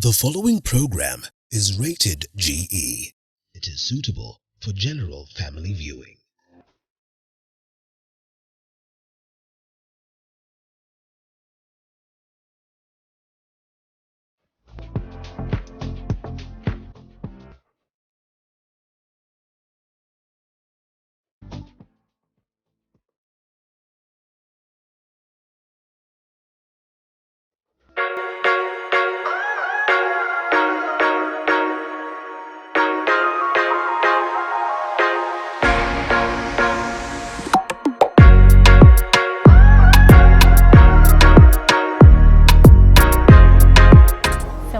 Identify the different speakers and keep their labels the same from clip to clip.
Speaker 1: The following program is rated GE. It is suitable for general family viewing.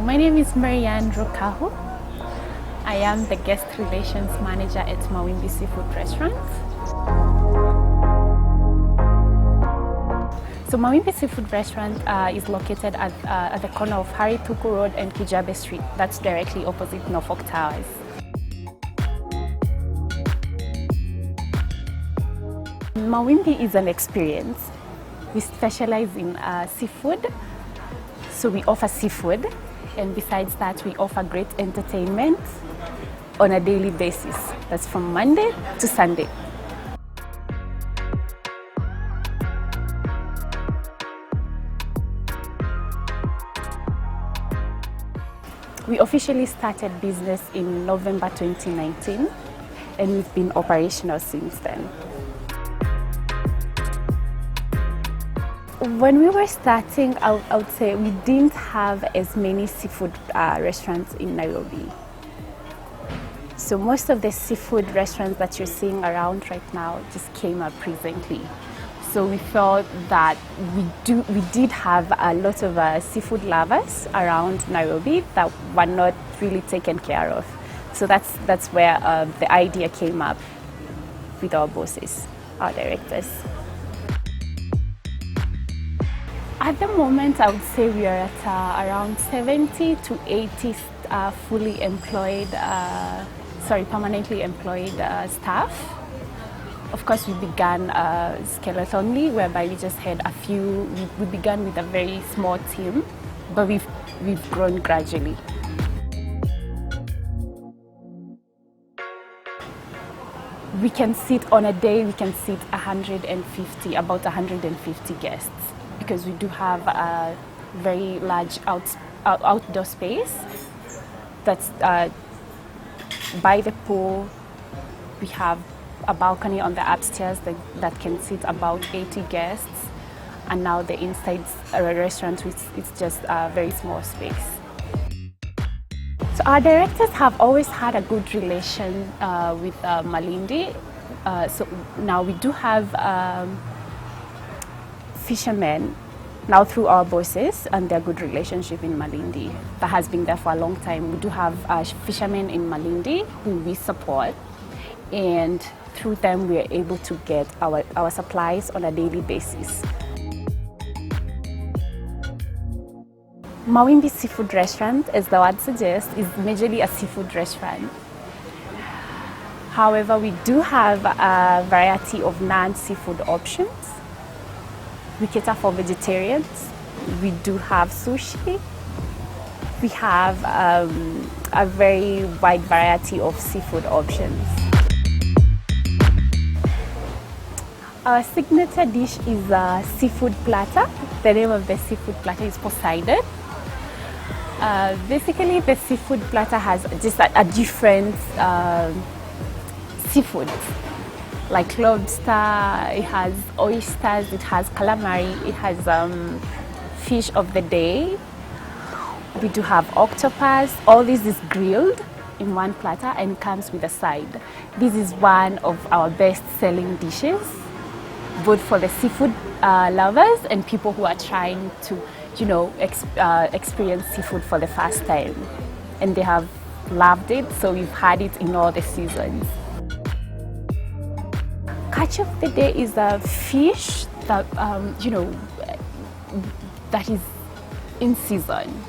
Speaker 2: My name is Marianne Rokahu. I am the guest relations manager at Mawimbi Seafood Restaurant. So Mawimbi Seafood Restaurant is located at the corner of Harry Tuku Road and Kijabe Street. That's directly opposite Norfolk Towers. Mawimbi is an experience. We specialize in seafood, so we offer seafood. And besides that, we offer great entertainment on a daily basis. That's from Monday to Sunday. We officially started business in November 2019, and we've been operational since then. When we were starting, I would say we didn't have as many seafood restaurants in Nairobi. So most of the seafood restaurants that you're seeing around right now just came up recently. So we felt that we did have a lot of seafood lovers around Nairobi that were not really taken care of. So that's where the idea came up with our bosses, our directors. At the moment, I would say we are at around 70 to 80 fully employed, permanently employed staff. Of course, we began skeletonly, whereby we just had a few. We began with a very small team, but we've grown gradually. We can sit on a day. We can sit about 150 guests. Because we do have a very large outdoor space that's by the pool. We have a balcony on the upstairs that can seat about 80 guests, and now the inside restaurant, it's just a very small space. So our directors have always had a good relation with Malindi. So now we do have fishermen now through our bosses and their good relationship in Malindi that has been there for a long time. We do have fishermen in Malindi who we support, and through them we are able to get our supplies on a daily basis. Mawimbi Seafood Restaurant, as the word suggests, is majorly a seafood restaurant. However, we do have a variety of non-seafood options. We cater for vegetarians. We do have sushi. We have a very wide variety of seafood options. Our signature dish is a seafood platter. The name of the seafood platter is Poseidon. Basically, the seafood platter has just a different seafood. Like lobster, it has oysters, it has calamari, it has fish of the day. We do have octopus. All this is grilled in one platter and comes with a side. This is one of our best-selling dishes, both for the seafood lovers and people who are trying to, experience seafood for the first time. And they have loved it, so we've had it in all the seasons. Catch of the day is a fish that, that is in season.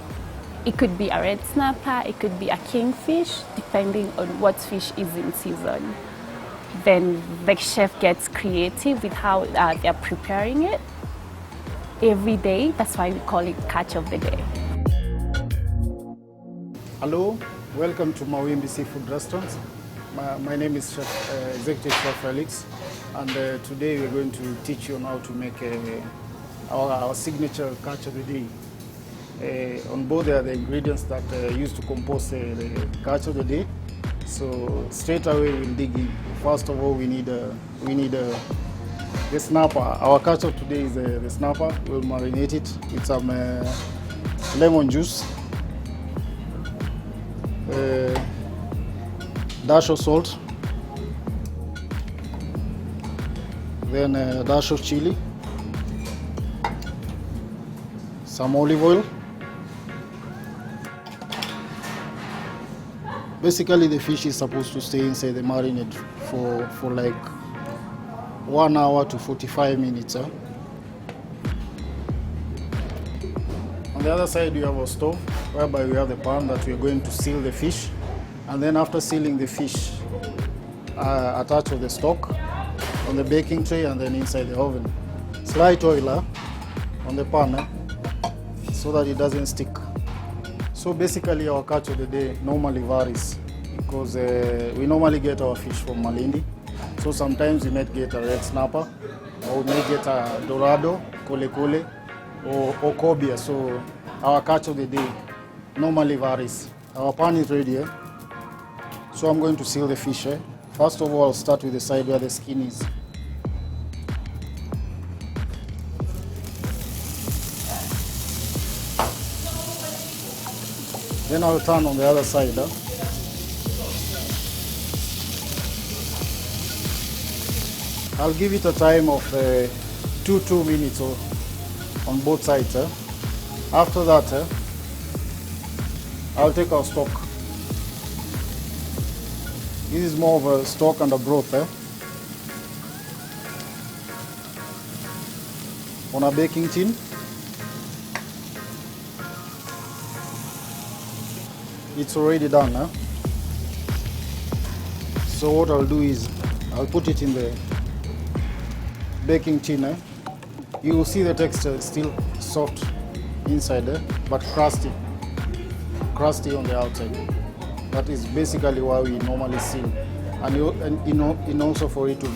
Speaker 2: It could be a red snapper, it could be a kingfish, depending on what fish is in season. Then the chef gets creative with how they're preparing it every day. That's why we call it catch of the day.
Speaker 3: Hello, welcome to Mawimbi Seafood Restaurant. My name is Executive Chef Felix, and today we're going to teach you on how to make our signature catch of the day. On board there are the ingredients that are used to compose the catch of the day. So straight away we'll dig in. First of all, we need the snapper. Our catch of today is the snapper. We'll marinate it with some lemon juice. Dash of salt, then a dash of chili, some olive oil. Basically the fish is supposed to stay inside the marinade for like 1 hour to 45 minutes. On the other side we have a stove whereby we have the pan that we are going to seal the fish, and then after sealing the fish, attach with the stock on the baking tray and then inside the oven. Slight oil on the pan so that it doesn't stick. So basically our catch of the day normally varies because we normally get our fish from Malindi. So sometimes we might get a red snapper, or we may get a dorado, kole kole, or cobia. So our catch of the day normally varies. Our pan is ready. So I'm going to seal the fish. First of all, I'll start with the side where the skin is. Then I'll turn on the other side. I'll give it a time of 2 minutes on both sides. After that, I'll take our stock. This is more of a stock and a broth. On a baking tin. It's already done. So what I'll do is I'll put it in the baking tin. You will see the texture is still soft inside, but crusty on the outside. That is basically why we normally seal, and also for it to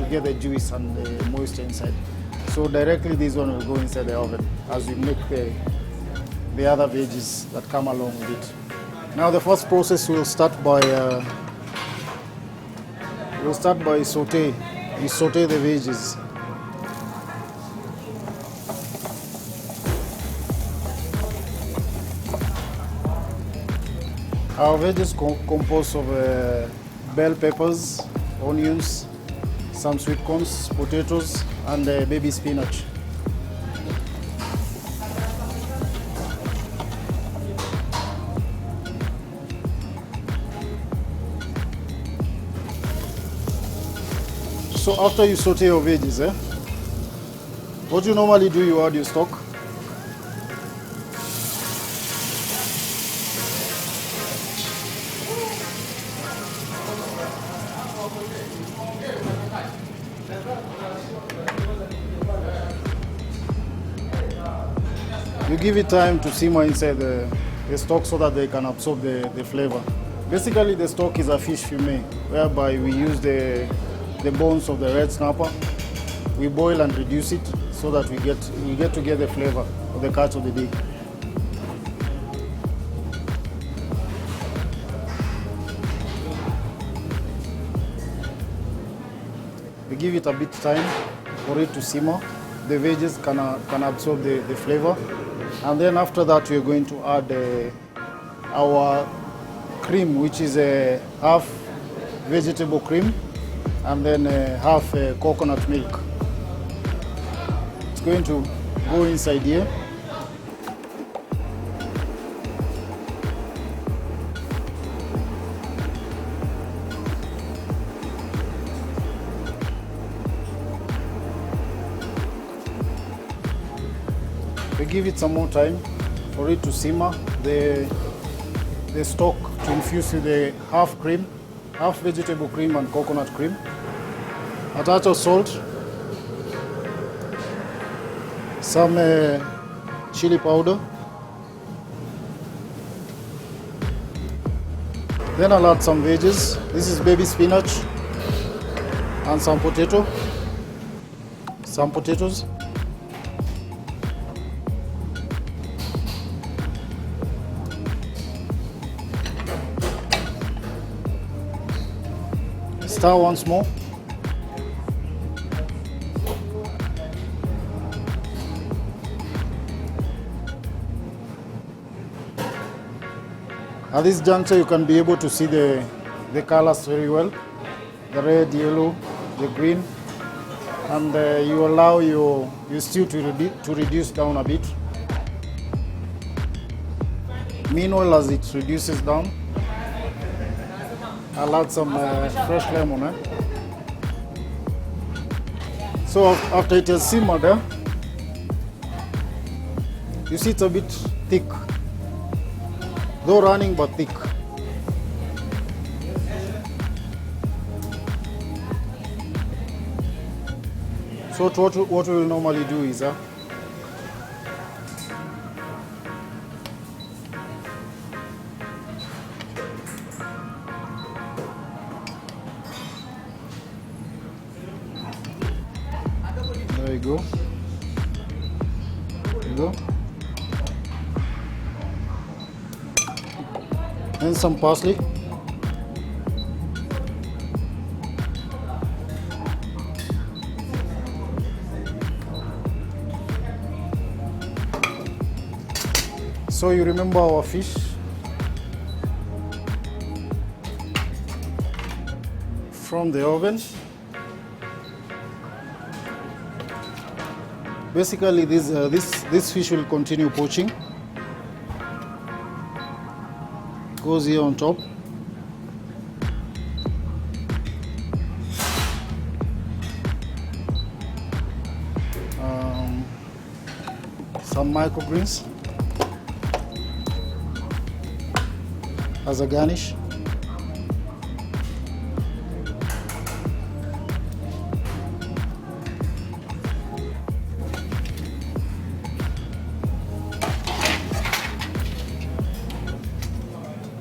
Speaker 3: get the juice and the moisture inside. So directly this one will go inside the oven as we make the other veggies that come along with it. Now the first process we'll start by saute. We saute the veggies. Our veggies composed of bell peppers, onions, some sweet corns, potatoes, and baby spinach. So after you saute your veggies, what you normally do, you add your stock. You give it time to simmer inside the stock so that they can absorb the flavor. Basically, the stock is a fish fumé, whereby we use the bones of the red snapper. We boil and reduce it so that we get to get the flavor of the catch of the day. We give it a bit time for it to simmer. The veggies can absorb the flavor. And then after that, we're going to add our cream, which is a half vegetable cream and then half coconut milk. It's going to go inside here. We give it some more time for it to simmer. The stock to infuse with the half cream, half vegetable cream and coconut cream. A touch of salt, some chili powder, Then I'll add some veggies. This is baby spinach and some potatoes. Stir once more. At this juncture, you can be able to see the colors very well, the red, yellow, the green, and you allow your stew to reduce down a bit. Meanwhile, as it reduces down, I'll add some fresh lemon. So after it has simmered, you see it's a bit thick. Though running but thick. So what we will normally do is there you go. There you go. And some parsley. So you remember our fish from the oven. Basically, this fish will continue poaching. Goes here on top. Some microgreens as a garnish.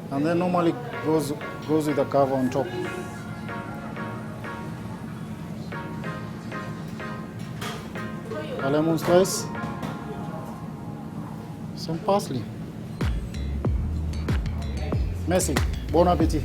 Speaker 3: And then normally goes with a cover on top. A lemon slice, some parsley. Merci. Bon appétit.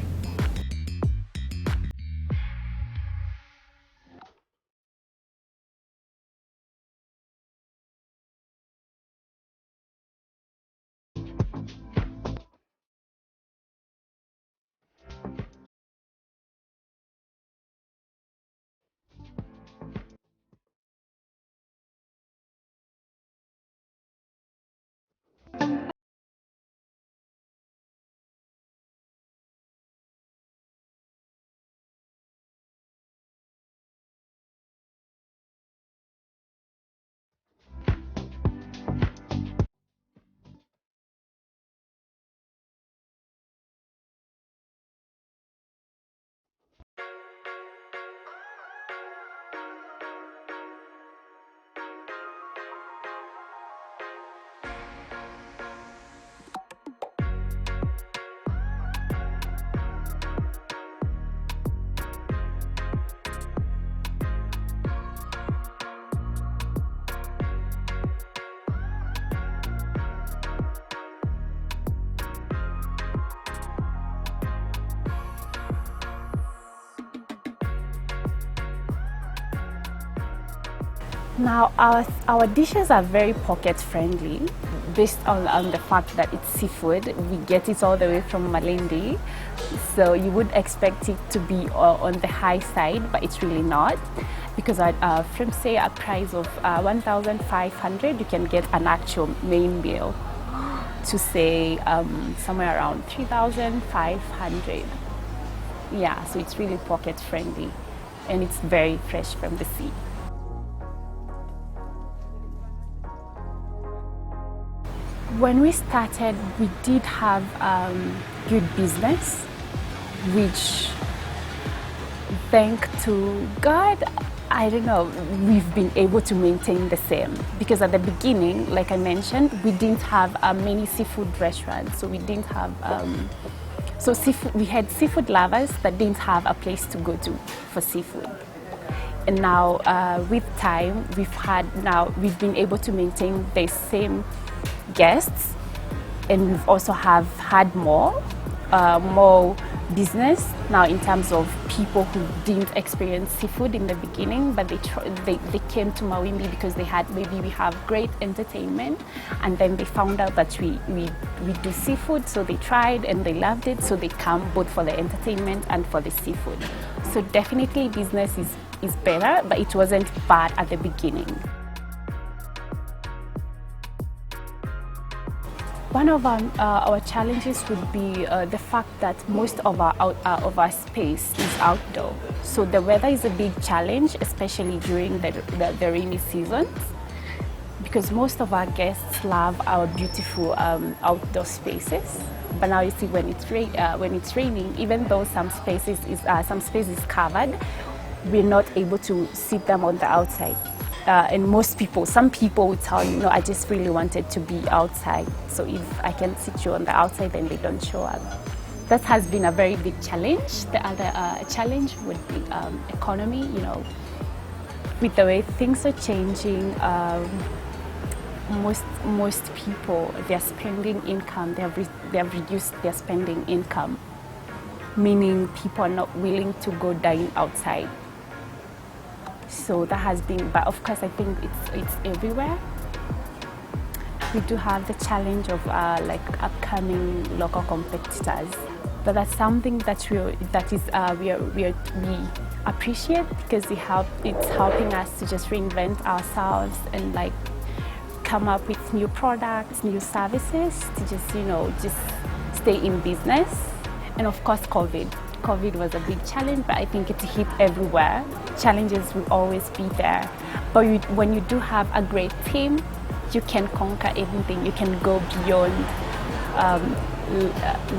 Speaker 2: Now, our dishes are very pocket friendly based on the fact that it's seafood. We get it all the way from Malindi, so you would expect it to be on the high side, but it's really not, because from say a price of 1,500, you can get an actual main meal to say somewhere around 3,500. Yeah, so it's really pocket friendly, and it's very fresh from the sea. When we started, we did have good business, which, thank to God, I don't know, we've been able to maintain the same, because at the beginning, like I mentioned, we didn't have many seafood restaurants, so we didn't have seafood, we had seafood lovers that didn't have a place to go to for seafood. And now with time, we've been able to maintain the same guests, and we've also have had more business now in terms of people who didn't experience seafood in the beginning, but they came to Mawimbi because we have great entertainment, and then they found out that we do seafood, so they tried and they loved it, so they come both for the entertainment and for the seafood. So definitely business is better, but it wasn't bad at the beginning. One of our challenges would be the fact that most of our space is outdoor. So the weather is a big challenge, especially during the rainy seasons, because most of our guests love our beautiful outdoor spaces. But now you see, when it's raining, even though some space is covered, we're not able to sit them on the outside. And some people would tell you, no, I just really wanted to be outside. So if I can sit you on the outside, then they don't show up. That has been a very big challenge. The other challenge would be economy. You know, with the way things are changing, most people, their spending income, they have reduced their spending income, meaning people are not willing to go dine outside. So that has been, but of course I think it's everywhere. We do have the challenge of like upcoming local competitors, but that's something that we appreciate, because it's helping us to just reinvent ourselves and like come up with new products, new services to just stay in business. And of course COVID was a big challenge, but I think it hit everywhere. Challenges will always be there, but when you do have a great team, you can conquer anything. You can go beyond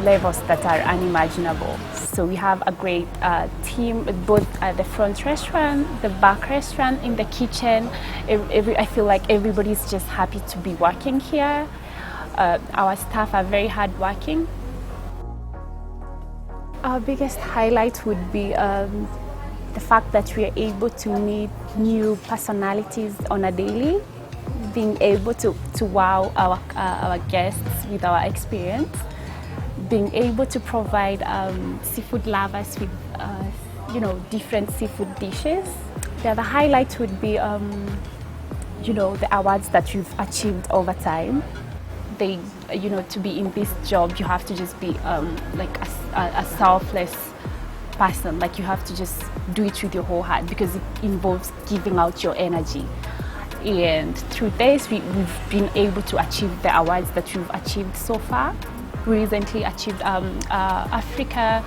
Speaker 2: levels that are unimaginable. So we have a great team, both at the front restaurant, the back restaurant, in the kitchen. I feel like everybody's just happy to be working here. Our staff are very hardworking. Our biggest highlight would be the fact that we are able to meet new personalities on a daily, being able to wow our guests with our experience, being able to provide seafood lovers with different seafood dishes. The other highlight would be the awards that you've achieved over time. To be in this job, you have to just be like a selfless person. Like, you have to just do it with your whole heart, because it involves giving out your energy. And through this, we've been able to achieve the awards that we've achieved so far. We recently achieved Africa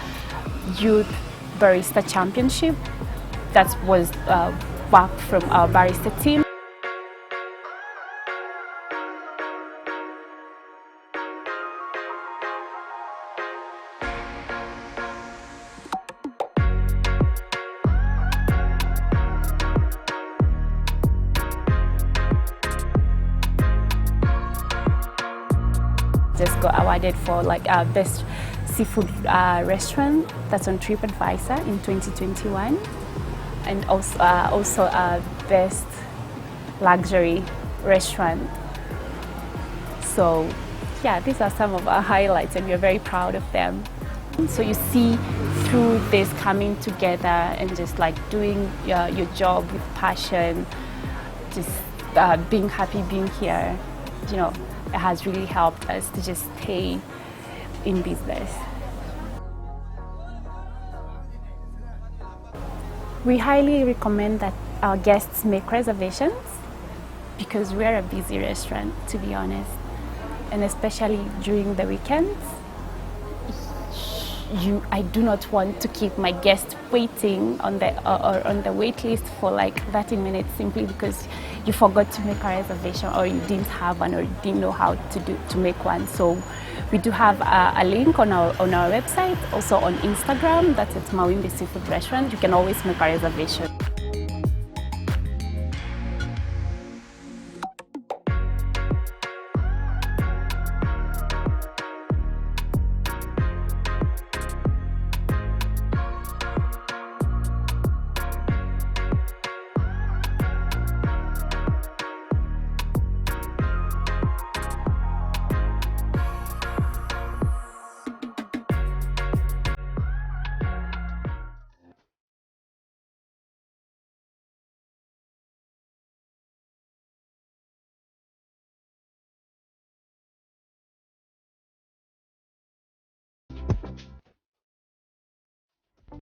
Speaker 2: Youth Barista Championship. That was work from our barista team. Just got awarded for like our best seafood restaurant, that's on TripAdvisor in 2021, and also our best luxury restaurant. So yeah, these are some of our highlights, and we're very proud of them. So you see, through this coming together and just like doing your job with passion, just being happy being here, it has really helped us to just stay in business. We highly recommend that our guests make reservations, because we're a busy restaurant, to be honest, and especially during the weekends. I do not want to keep my guests waiting on the wait list for like 30 minutes simply because you forgot to make a reservation, or you didn't have one, or you didn't know how to make one. So we do have a link on our website, also on Instagram, that's at Mawimbi Seafood Restaurant. You can always make a reservation.